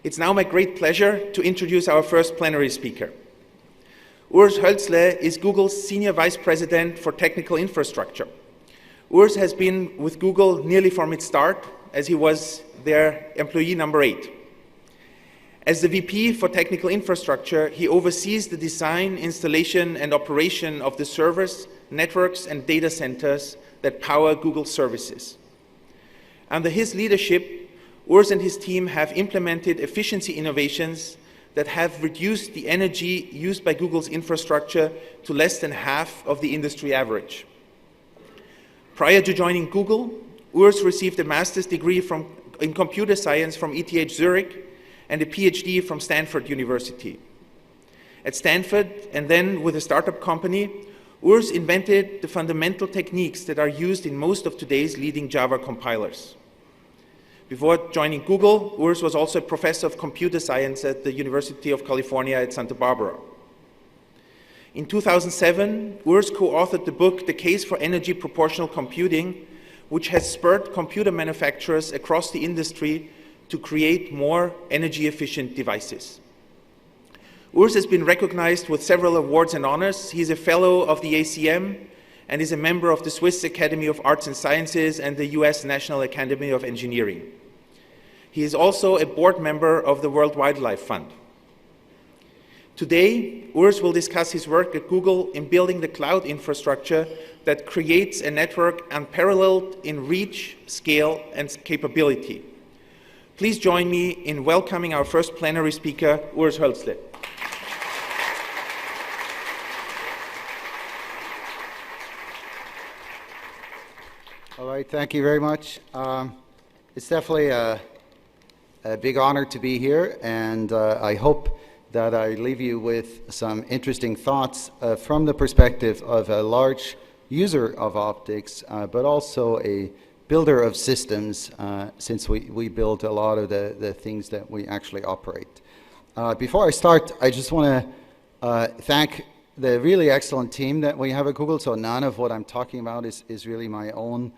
It's now my great pleasure to introduce our first plenary speaker. Urs Hoelzle is Google's Senior Vice President for Technical Infrastructure. Urs has been with Google nearly from its start, as he was their employee number 8. As the VP for Technical Infrastructure, he oversees the design, installation, and operation of the servers, networks, and data centers that power Google services. Under his leadership, Urs and his team have implemented efficiency innovations that have reduced the energy used by Google's infrastructure to less than half of the industry average. Prior to joining Google, Urs received a master's degree in computer science from ETH Zurich and a PhD from Stanford University. At Stanford, and then with a startup company, Urs invented the fundamental techniques that are used in most of today's leading Java compilers. Before joining Google, Urs was also a professor of computer science at the University of California at Santa Barbara. In 2007, Urs co-authored the book, The Case for Energy Proportional Computing, which has spurred computer manufacturers across the industry to create more energy-efficient devices. Urs has been recognized with several awards and honors. He is a fellow of the ACM and is a member of the Swiss Academy of Arts and Sciences and the US National Academy of Engineering. He is also a board member of the World Wildlife Fund. Today, Urs will discuss his work at Google in building the cloud infrastructure that creates a network unparalleled in reach, scale, and capability. Please join me in welcoming our first plenary speaker, Urs Hoelzle. All right, thank you very much. It's definitely a big honor to be here, and I hope that I leave you with some interesting thoughts from the perspective of a large user of optics, but also a builder of systems, since we build a lot of the things that we actually operate. Before I start, I just want to thank the really excellent team that we have at Google. So none of what I'm talking about is really my own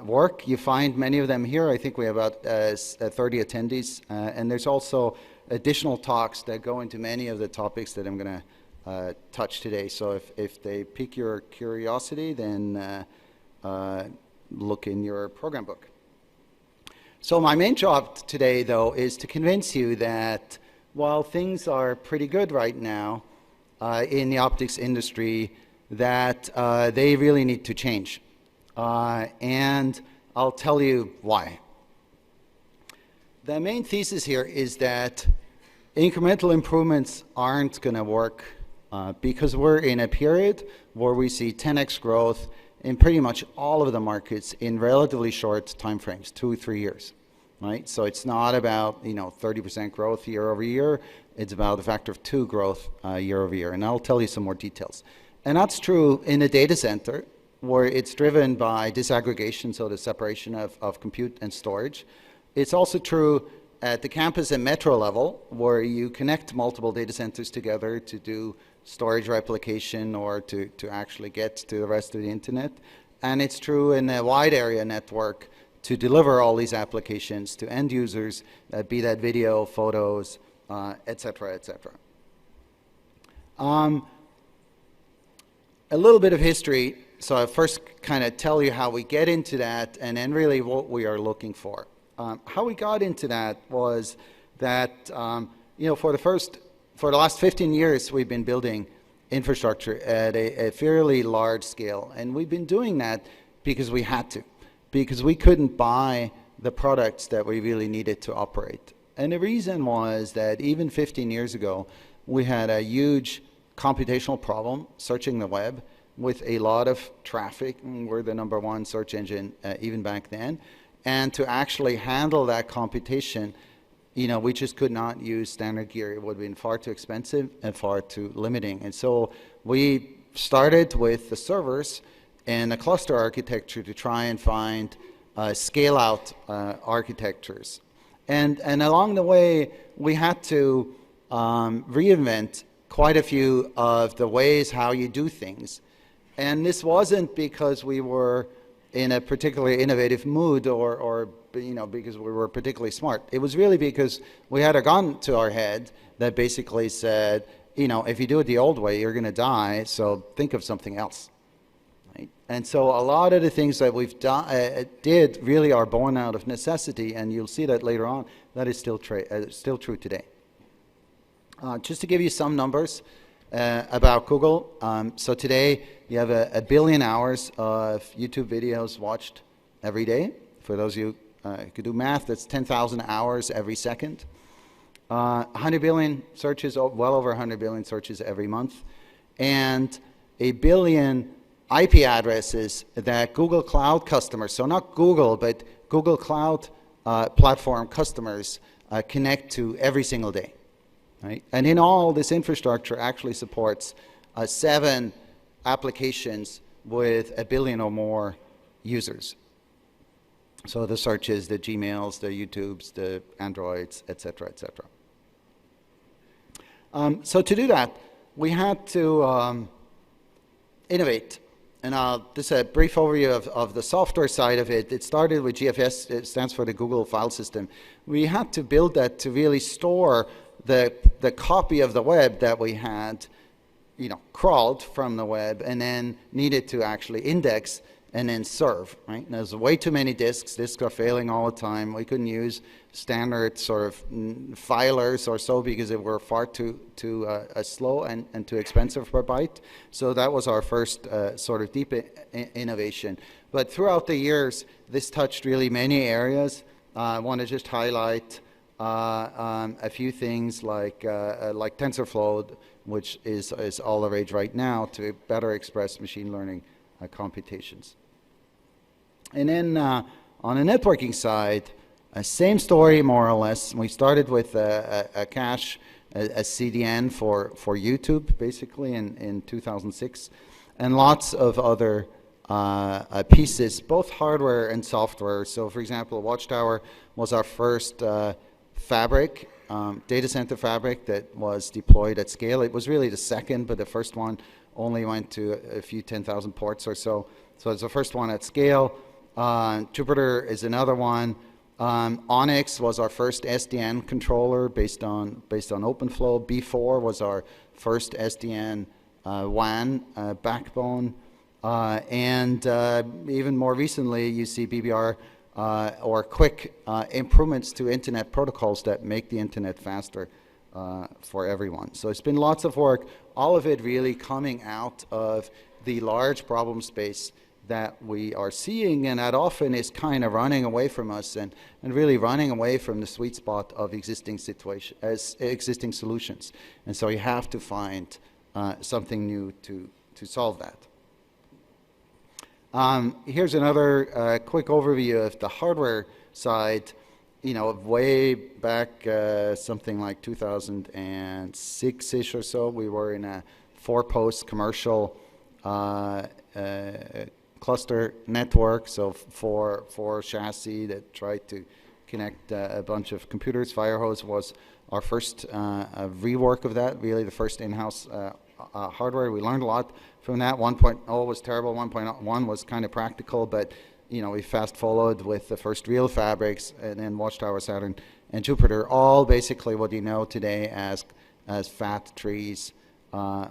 work. You find many of them here. I think we have about 30 attendees, and there's also additional talks that go into many of the topics that I'm going to touch today. So if they pique your curiosity, then look in your program book. So my main job today, though, is to convince you that while things are pretty good right now in the optics industry, that they really need to change. And I'll tell you why. The main thesis here is that incremental improvements aren't going to work because we're in a period where we see 10x growth in pretty much all of the markets in relatively short time frames, 2 or 3 years, right? So it's not about 30% growth year over year. It's about a factor of 2 growth year over year, and I'll tell you some more details. And that's true in the data center, where it's driven by disaggregation, so the separation of compute and storage. It's also true at the campus and metro level, where you connect multiple data centers together to do storage replication or to actually get to the rest of the internet. And it's true in a wide area network to deliver all these applications to end users, be that video, photos, et cetera, et cetera. A little bit of history. So I first kind of tell you how we get into that and then really what we are looking for. How we got into that was that, for the last 15 years, we've been building infrastructure at a fairly large scale. And we've been doing that because we had to, because we couldn't buy the products that we really needed to operate. And the reason was that even 15 years ago, we had a huge computational problem searching the web with a lot of traffic. We're the #1 search engine even back then. And to actually handle that computation, we just could not use standard gear. It would have been far too expensive and far too limiting. And so we started with the servers and a cluster architecture to try and find scale-out architectures. And along the way, we had to reinvent quite a few of the ways how you do things. And this wasn't because we were in a particularly innovative mood or because we were particularly smart. It was really because we had a gun to our head that basically said, if you do it the old way, you're going to die, so think of something else. Right? And so a lot of the things that we've did really are born out of necessity, and you'll see that later on. That is still true today. Just to give you some numbers about Google. So today you have a billion hours of YouTube videos watched every day. For those of you who could do math, that's 10,000 hours every second. 100 billion searches, well over 100 billion searches every month. And a billion IP addresses that Google Cloud customers, so not Google, but Google Cloud platform customers connect to every single day. Right? And in all, this infrastructure actually supports 7 applications with a billion or more users. So the searches, the Gmails, the YouTubes, the Androids, et cetera, et cetera. So to do that, we had to innovate. And this is a brief overview of the software side of it. It started with GFS. It stands for the Google File System. We had to build that to really store the copy of the web that we had, crawled from the web and then needed to actually index and then serve, right? And there's way too many disks. Disks are failing all the time. We couldn't use standard sort of filers or so because they were far too slow and too expensive per byte. So that was our first sort of deep innovation. But throughout the years, this touched really many areas. I want to just highlight a few things like TensorFlow, which is all the rage right now to better express machine learning computations. And then on the networking side, same story more or less. We started with a cache, a CDN for YouTube basically in 2006, and lots of other pieces, both hardware and software. So for example, Watchtower was our first fabric, data center fabric that was deployed at scale. It was really the second, but the first one only went to a few 10,000 ports or so. So it's the first one at scale. Jupyter is another one. Onyx was our first SDN controller based on OpenFlow. B4 was our first SDN WAN backbone. And even more recently, you see BBR or quick improvements to internet protocols that make the internet faster for everyone. So it's been lots of work, all of it really coming out of the large problem space that we are seeing, and that often is kind of running away from us and really running away from the sweet spot of existing solutions. And so you have to find something new to solve that. Here's another quick overview of the hardware side. Way back something like 2006-ish or so, we were in a 4-post commercial cluster network, so four chassis that tried to connect a bunch of computers. Firehose was our first rework of that, really the first in-house hardware. We learned a lot from that. 1.0 was terrible, 1.1 was kind of practical, but we fast followed with the first real fabrics, and then Watchtower, Saturn, and Jupyter, all basically what you know today as fat trees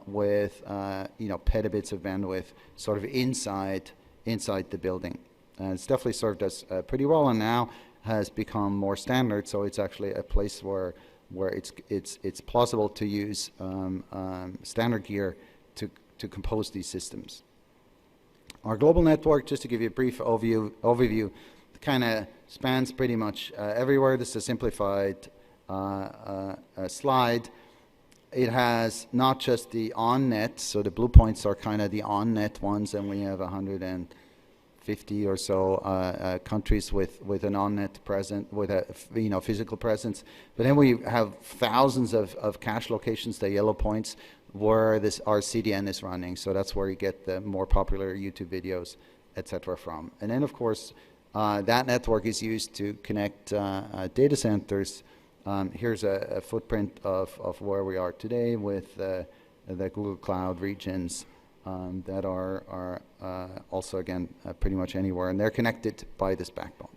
with petabits of bandwidth sort of inside the building. And it's definitely served us pretty well, and now has become more standard. So it's actually a place where it's plausible to use standard gear to compose these systems. Our global network, just to give you a brief overview, kind of spans pretty much everywhere. This is a simplified slide. It has not just the on-net, so the blue points are kind of the on-net ones, and we have 150 or so countries with an on-net present, with a physical presence. But then we have thousands of cache locations, the yellow points, where our CDN is running. So that's where you get the more popular YouTube videos, etc. from. And then, of course, that network is used to connect data centers. Here's a footprint of where we are today with the Google Cloud regions that are also, again, pretty much anywhere, and they're connected by this backbone.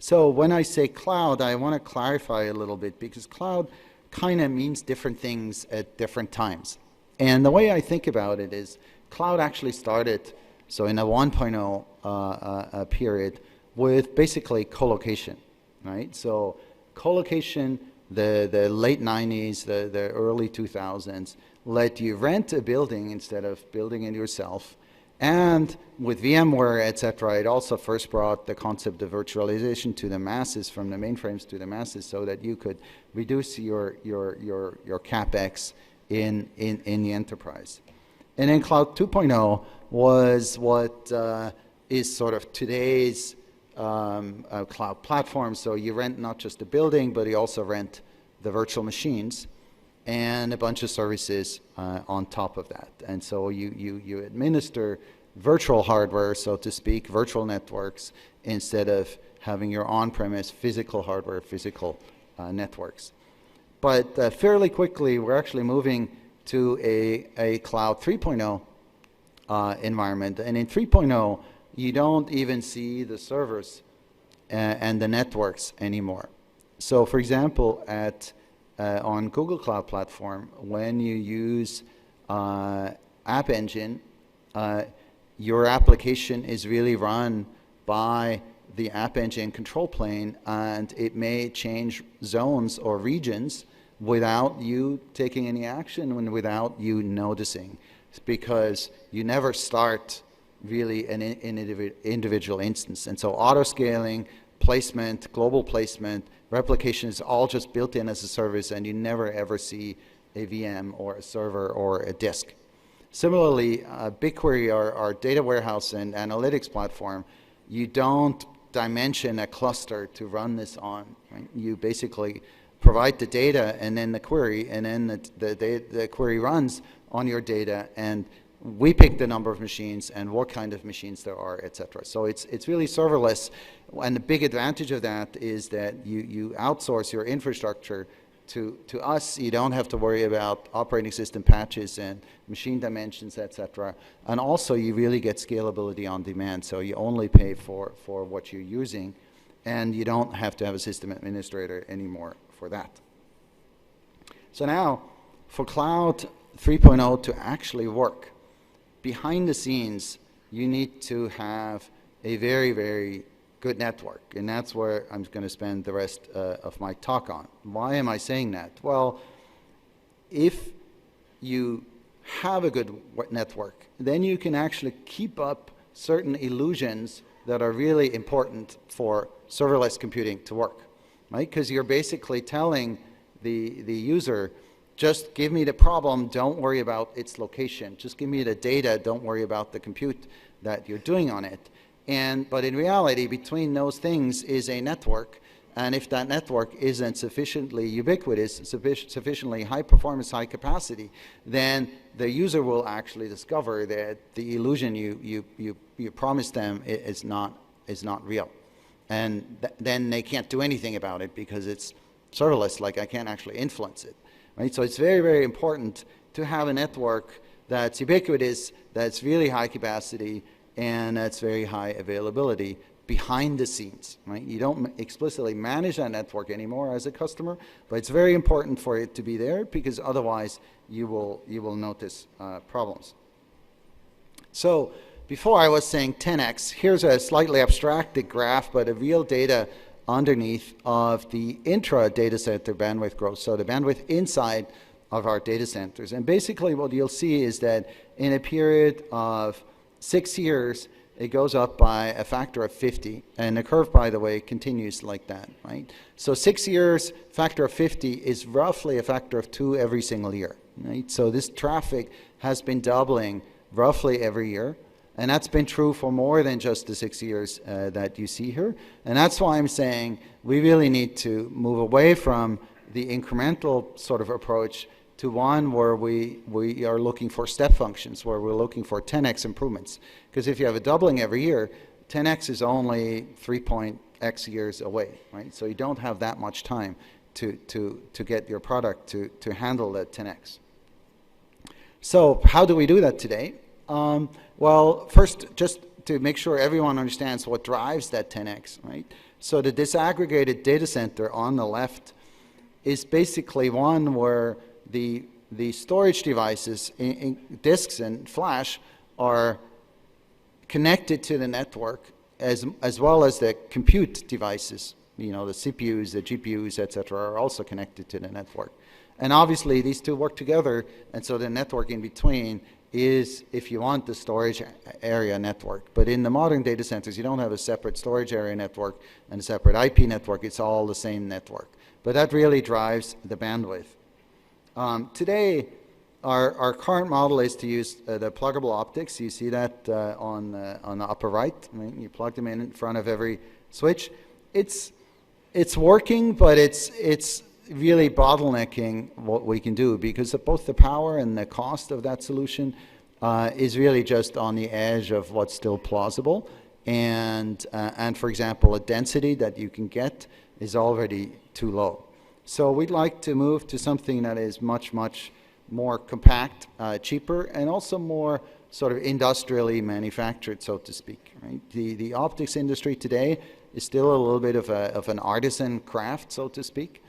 So when I say cloud, I want to clarify a little bit, because cloud kind of means different things at different times. And the way I think about it is cloud actually started, so in a 1.0 period, with basically co-location, right? So co-location, the late 90s, the early 2000s, let you rent a building instead of building it yourself. And with VMware, etc., it also first brought the concept of virtualization to the masses, from the mainframes to the masses, so that you could reduce your CapEx in the enterprise. And then Cloud 2.0 was what is sort of today's cloud platform. So you rent not just the building, but you also rent the virtual machines and a bunch of services on top of that. And so you administer virtual hardware, so to speak, virtual networks, instead of having your on-premise physical hardware, physical networks. But fairly quickly, we're actually moving to a Cloud 3.0 environment. And in 3.0, you don't even see the servers and the networks anymore. So for example, on Google Cloud Platform, when you use App Engine, your application is really run by the App Engine control plane, and it may change zones or regions without you taking any action and without you noticing. It's because you never start really an individual instance. And so auto-scaling, placement, global placement, replication is all just built in as a service, and you never ever see a VM or a server or a disk. Similarly, BigQuery, our data warehouse and analytics platform, you don't dimension a cluster to run this on. Right? You basically provide the data and then the query, and then the query runs on your data, and we pick the number of machines and what kind of machines there are, etc. So it's really serverless, and the big advantage of that is that you outsource your infrastructure to us. You don't have to worry about operating system patches and machine dimensions, etc. And also you really get scalability on demand, so you only pay for what you're using, and you don't have to have a system administrator anymore for that. So now, for Cloud 3.0 to actually work, behind the scenes, you need to have a very, very good network, and that's where I'm going to spend the rest of my talk on. Why am I saying that? Well, if you have a good network, then you can actually keep up certain illusions that are really important for serverless computing to work, right? Because you're basically telling the user, just give me the problem, don't worry about its location. Just give me the data, don't worry about the compute that you're doing on it. But in reality, between those things is a network, and if that network isn't sufficiently ubiquitous, sufficiently high performance, high capacity, then the user will actually discover that the illusion you promised them is not real. And then they can't do anything about it because it's serverless, like I can't actually influence it. Right? So it's very, very important to have a network that's ubiquitous, that's really high capacity, and that's very high availability behind the scenes. Right? You don't explicitly manage that network anymore as a customer, but it's very important for it to be there, because otherwise you will notice problems. So before I was saying 10x, here's a slightly abstracted graph, but a real data underneath of the intra data center bandwidth growth, so the bandwidth inside of our data centers. And basically what you'll see is that in a period of 6 years, it goes up by a factor of 50, and the curve, by the way, continues like that, right? So 6 years, factor of 50 is roughly a factor of 2 every single year, right? So this traffic has been doubling roughly every year. And that's been true for more than just the 6 years that you see here. And that's why I'm saying we really need to move away from the incremental sort of approach to one where we are looking for step functions, where we're looking for 10x improvements. Because if you have a doubling every year, 10x is only 3.x years away, right? So you don't have that much time to get your product to handle that 10x. So how do we do that today? Well, first, just to make sure everyone understands what drives that 10x, right? So the disaggregated data center on the left is basically one where the storage devices, disks and flash, are connected to the network as well as the compute devices. You know, the CPUs, the GPUs, etc., are also connected to the network. And obviously, these two work together, and so the network in between is, if you want, the storage area network. But in the modern data centers, you don't have a separate storage area network and a separate IP network. It's all the same network. But that really drives the bandwidth. Today, our current model is to use the pluggable optics. You see that on the upper right. I mean, you plug them in front of every switch. It's working, but it's really bottlenecking what we can do, because both the power and the cost of that solution is really just on the edge of what's still plausible. And for example, a density that you can get is already too low. So we'd like to move to something that is much, much more compact, cheaper, and also more sort of industrially manufactured, so to speak. Right? The optics industry today is still a little bit of an artisan craft, so to speak.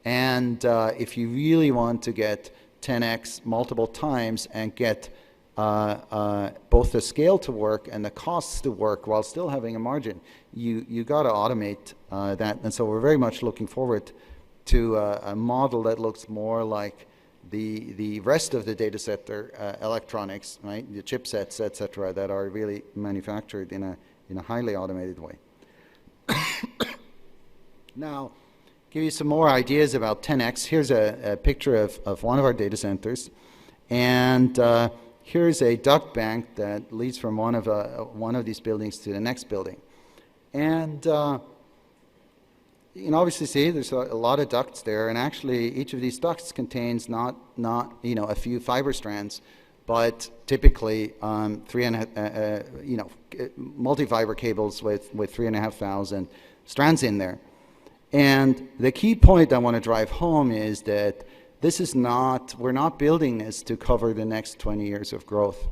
And if you really want to get 10x multiple times and get both the scale to work and the costs to work while still having a margin, you got to automate that. And so we're very much looking forward to a model that looks more like the rest of the data center electronics, right? The chipsets, etc., that are really manufactured in a highly automated way. Now, give you some more ideas about 10x. Here's a picture of one of our data centers, and here's a duct bank that leads from one of these buildings to the next building. And you can obviously see there's a lot of ducts there, and actually each of these ducts contains not a few fiber strands, but typically multi-fiber cables with 3,500 strands in there. And the key point I want to drive home is that we're not building this to cover the next 20 years of growth,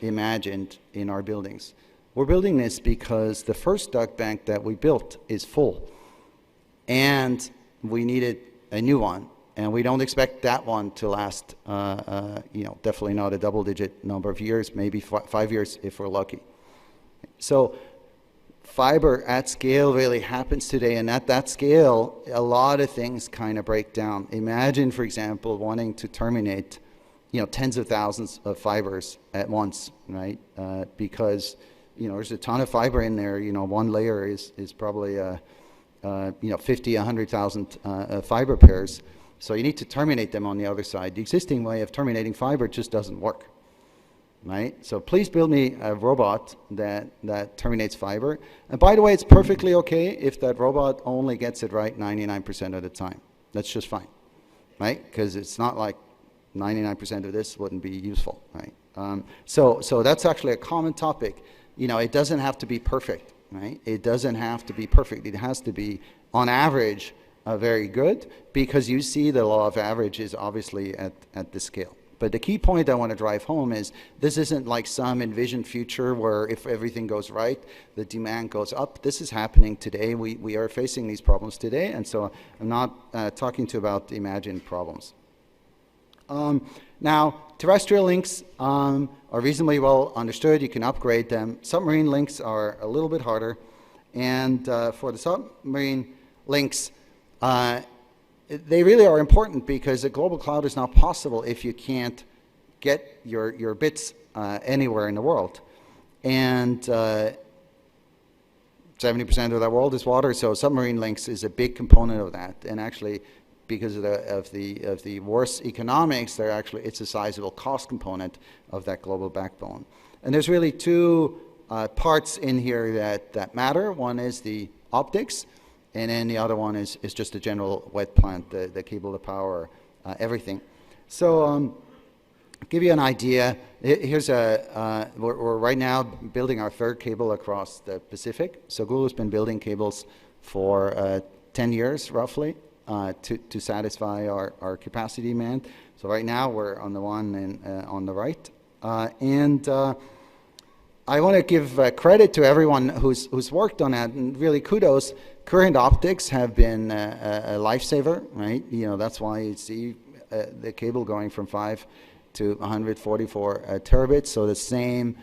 imagined in our buildings. We're building this because the first duct bank that we built is full, and we needed a new one, and we don't expect that one to last, definitely not a double-digit number of years, maybe 5 years if we're lucky. So fiber at scale really happens today, and at that scale, a lot of things kind of break down. Imagine, for example, wanting to terminate, tens of thousands of fibers at once, right? Because there's a ton of fiber in there. One layer is probably 50, 100,000 fiber pairs. So you need to terminate them on the other side. The existing way of terminating fiber just doesn't work. Right? So please build me a robot that terminates fiber. And by the way, it's perfectly okay if that robot only gets it right 99% of the time. That's just fine, right? Because it's not like 99% of this wouldn't be useful, right? So that's actually a common topic. It doesn't have to be perfect, right? It doesn't have to be perfect. It has to be, on average, very good, because you see the law of averages obviously at this scale. But the key point I want to drive home is this isn't like some envisioned future where if everything goes right, the demand goes up. This is happening today. We are facing these problems today, and so I'm not talking to you about imagined problems. Now, terrestrial links are reasonably well understood. You can upgrade them. Submarine links are a little bit harder. And for the submarine links, they really are important because a global cloud is not possible if you can't get your bits anywhere in the world. And 70% of that world is water, so submarine links is a big component of that. And actually, because of the worse economics, it's a sizable cost component of that global backbone. And there's really two parts in here that matter. One is the optics, and then the other one is just a general wet plant, the cable, the power, everything. So give you an idea. Here's we're right now building our third cable across the Pacific. So Google has been building cables for 10 years, roughly. to satisfy our capacity demand. So right now we're on the one on the right. I want to give credit to everyone who's worked on that, and really kudos. Coherent optics have been a lifesaver, right? You know, that's why you see the cable going from 5 to 144 terabits. So the same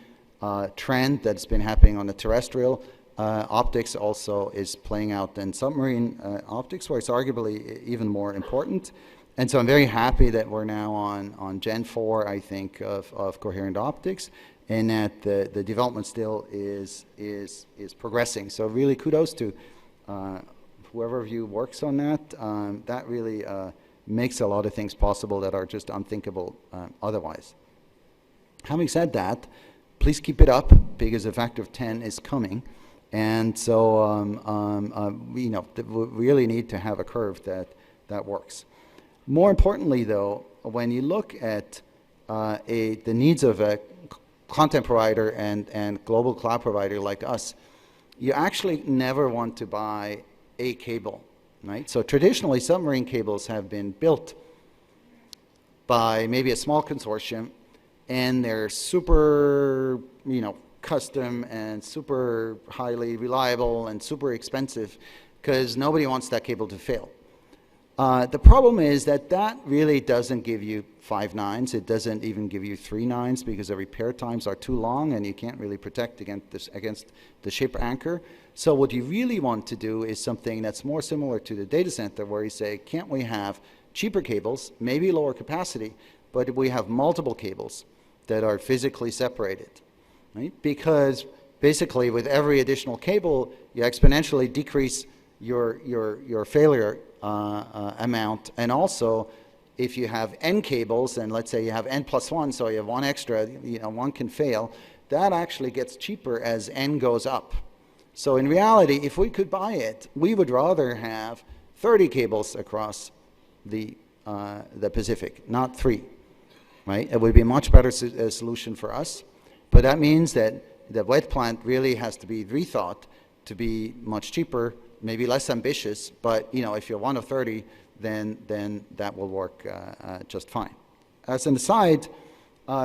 trend that's been happening on the terrestrial optics also is playing out in submarine optics, where it's arguably even more important. And so I'm very happy that we're now on Gen 4, I think, of coherent optics, and that the development still is progressing. So really kudos to whoever of you works on that. That really makes a lot of things possible that are just unthinkable otherwise. Having said that, please keep it up, because a factor of 10 is coming. And so we really need to have a curve that works. More importantly, though, when you look at the needs of a content provider and global cloud provider like us, you actually never want to buy a cable, right? So traditionally, submarine cables have been built by maybe a small consortium, and they're super, custom and super highly reliable and super expensive, because nobody wants that cable to fail. The problem is that really doesn't give you 5 nines. It doesn't even give you 3 nines, because the repair times are too long and you can't really protect against the ship anchor. So what you really want to do is something that's more similar to the data center, where you say, can't we have cheaper cables, maybe lower capacity, but we have multiple cables that are physically separated, right? Because basically with every additional cable, you exponentially decrease your failure amount. And also, if you have n cables, and let's say you have n plus 1, so you have one extra, one can fail, that actually gets cheaper as n goes up. So in reality, if we could buy it, we would rather have 30 cables across the Pacific, not 3, right? It would be a much better solution for us. But that means that the wet plant really has to be rethought to be much cheaper, maybe less ambitious, but if you're one of 30, then that will work just fine. As an aside,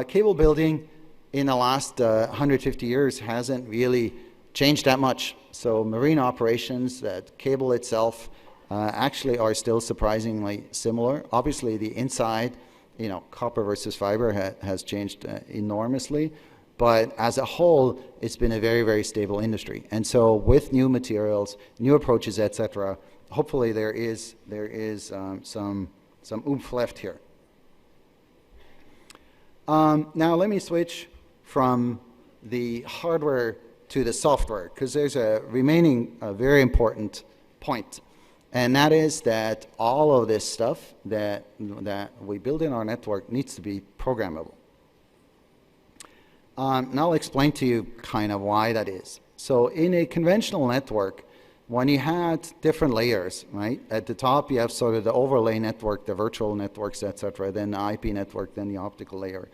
cable building in the last 150 years hasn't really changed that much. So marine operations, that cable itself, actually are still surprisingly similar. Obviously, the inside, copper versus fiber has changed enormously. But as a whole, it's been a very, very stable industry. And so with new materials, new approaches, etc., hopefully there is some oomph left here. Now let me switch from the hardware to the software, because there's a remaining very important point. And that is that all of this stuff that we build in our network needs to be programmable. Now I'll explain to you kind of why that is. So in a conventional network, when you had different layers, right? At the top you have sort of the overlay network, the virtual networks, etc., then the IP network, then the optical layer.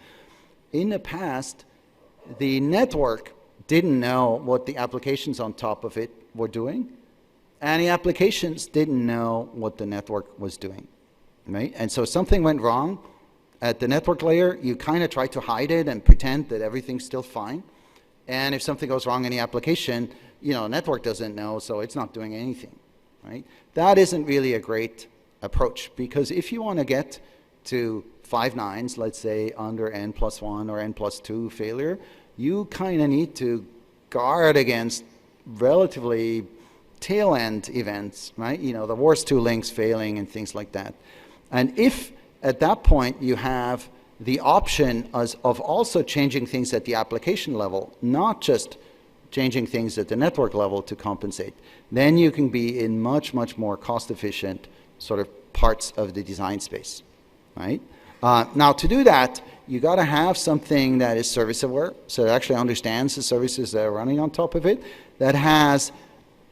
In the past, the network didn't know what the applications on top of it were doing, and the applications didn't know what the network was doing, right? And so something went wrong at the network layer, you kind of try to hide it and pretend that everything's still fine. And if something goes wrong in the application, the network doesn't know, so it's not doing anything, right? That isn't really a great approach, because if you want to get to 5 nines, let's say under n plus 1 or n plus 2 failure, you kind of need to guard against relatively tail end events, right? The worst 2 links failing and things like that. And if at that point you have the option of also changing things at the application level, not just changing things at the network level to compensate, then you can be in much, much more cost-efficient sort of parts of the design space, right? Now, to do that, you got to have something that is service-aware, so it actually understands the services that are running on top of it, that has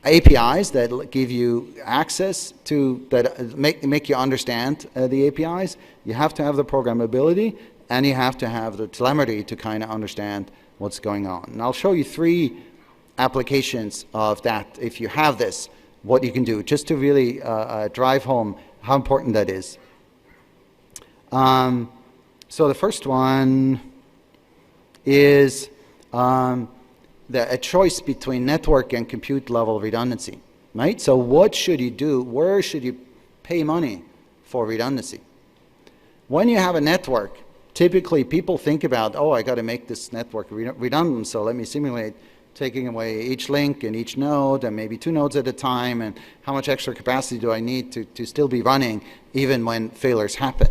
APIs that give you access to, that make you understand the APIs. You have to have the programmability, and you have to have the telemetry to kind of understand what's going on. And I'll show you 3 applications of that if you have this. what you can do, just to really drive home how important that is. So the first one is a choice between network and compute level redundancy, right? So what should you do? Where should you pay money for redundancy? When you have a network, typically people think about, oh, I got to make this network redundant, so let me simulate taking away each link and each node and maybe 2 nodes at a time, and how much extra capacity do I need to still be running even when failures happen.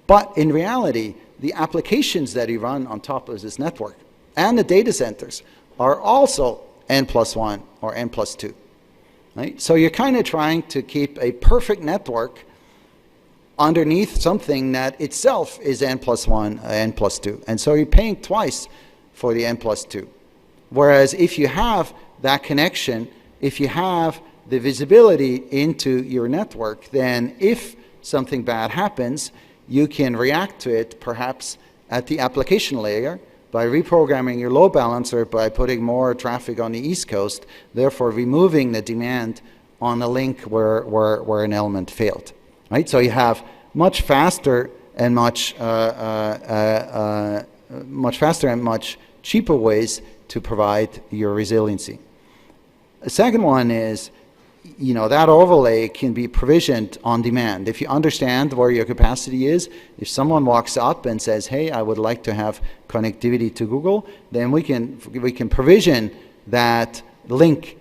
But in reality, the applications that you run on top of this network and the data centers are also n+1 or n+2. Right? So you're kind of trying to keep a perfect network underneath something that itself is n+1, n+2. And so you're paying twice for the n+2. Whereas if you have that connection, if you have the visibility into your network, then if something bad happens, you can react to it perhaps at the application layer by reprogramming your load balancer by putting more traffic on the East Coast, therefore removing the demand on a link where an element failed. Right? So you have much faster and much cheaper ways to provide your resiliency. The second one is, that overlay can be provisioned on demand. If you understand where your capacity is, if someone walks up and says, hey, I would like to have connectivity to Google, then we can provision that link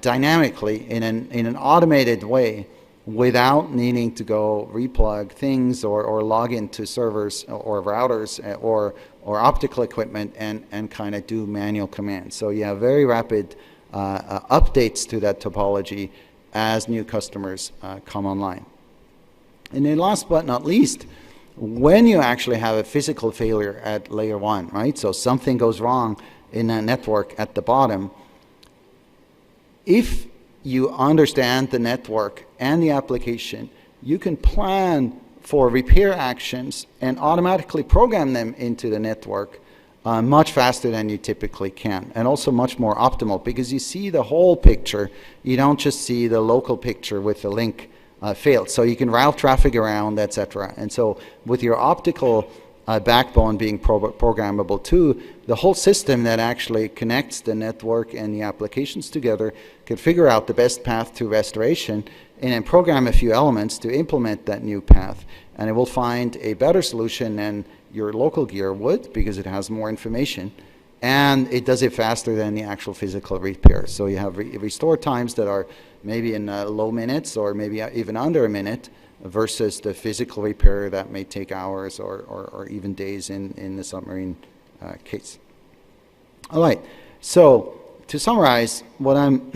dynamically in an automated way without needing to go replug things or log into servers or routers or optical equipment and kind of do manual commands. So you have very rapid updates to that topology as new customers come online. And then last but not least, when you actually have a physical failure at layer 1, right? So something goes wrong in a network at the bottom. If you understand the network and the application, you can plan for repair actions and automatically program them into the network much faster than you typically can, and also much more optimal because you see the whole picture. You don't just see the local picture with the link failed. So you can route traffic around, etc. And so with your optical backbone being programmable too, the whole system that actually connects the network and the applications together can figure out the best path to restoration and then program a few elements to implement that new path. And it will find a better solution than your local gear would because it has more information, and it does it faster than the actual physical repair. So you have restore times that are maybe in low minutes or maybe even under a minute versus the physical repair that may take hours or even days in the submarine case. All right, so to summarize, what I'm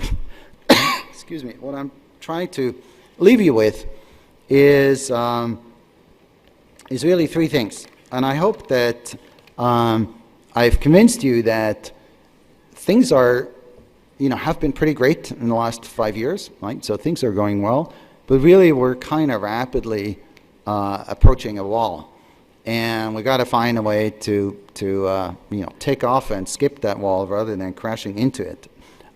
excuse me, what I'm trying to leave you with is really 3 things. And I hope that I've convinced you that things are, have been pretty great in the last 5 years, right? So things are going well, but really we're kind of rapidly approaching a wall, and we got to find a way to take off and skip that wall rather than crashing into it.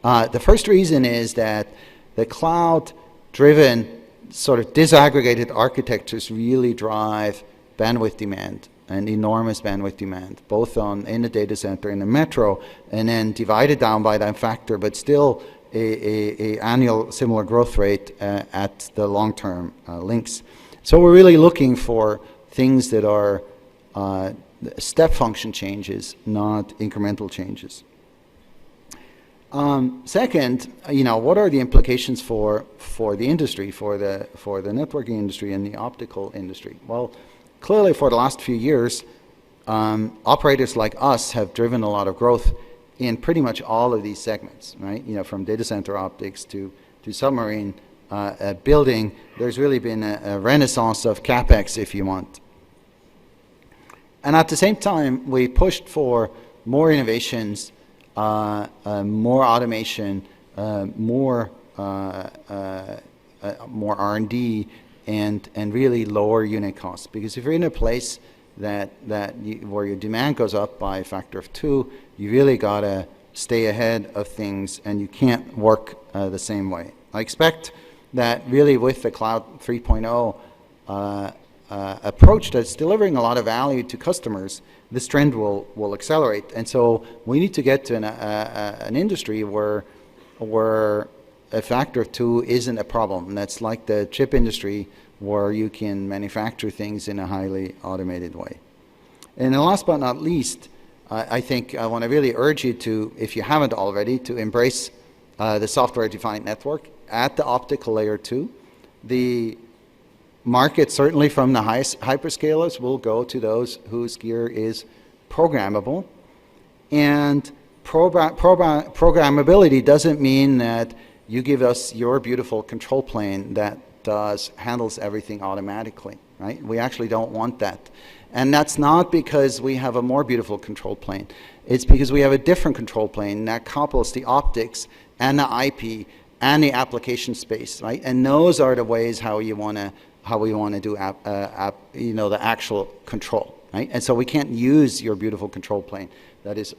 The first reason is that the cloud-driven sort of disaggregated architectures really drive bandwidth demand, and enormous bandwidth demand, both in the data center and the metro, and then divided down by that factor, but still a annual similar growth rate at the long-term links. So we're really looking for things that are step function changes, not incremental changes. Second, what are the implications for the industry, for the networking industry and the optical industry? Well, clearly, for the last few years, operators like us have driven a lot of growth in pretty much all of these segments, right? From data center optics to submarine building. There's really been a renaissance of CapEx, if you want. And at the same time, we pushed for more innovations, more automation, more R&D, and really lower unit costs. Because if you're in a place where your demand goes up by a factor of 2, you really got to stay ahead of things, and you can't work the same way. I expect that really with the Cloud 3.0 approach that's delivering a lot of value to customers, this trend will accelerate. And so we need to get to an industry where a factor of 2 isn't a problem. And that's like the chip industry, where you can manufacture things in a highly automated way. And then last but not least, I think I want to really urge you to, if you haven't already, to embrace the software-defined network at the optical layer 2. The market, certainly from the highest hyperscalers, will go to those whose gear is programmable. And programmability doesn't mean that you give us your beautiful control plane that handles everything automatically, right? We actually don't want that. And that's not because we have a more beautiful control plane. It's because we have a different control plane that couples the optics and the IP and the application space, right? And those are the ways how we want to do the actual control, right? And so we can't use your beautiful control plane that is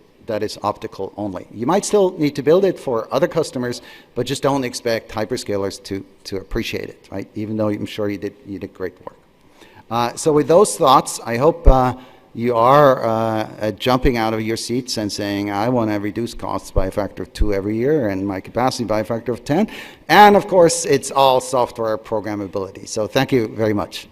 optical only. You might still need to build it for other customers, but just don't expect hyperscalers to appreciate it, right? Even though I'm sure you did great work. So with those thoughts, I hope you are jumping out of your seats and saying, I want to reduce costs by a factor of 2 every year and my capacity by a factor of 10. And of course, it's all software programmability. So thank you very much.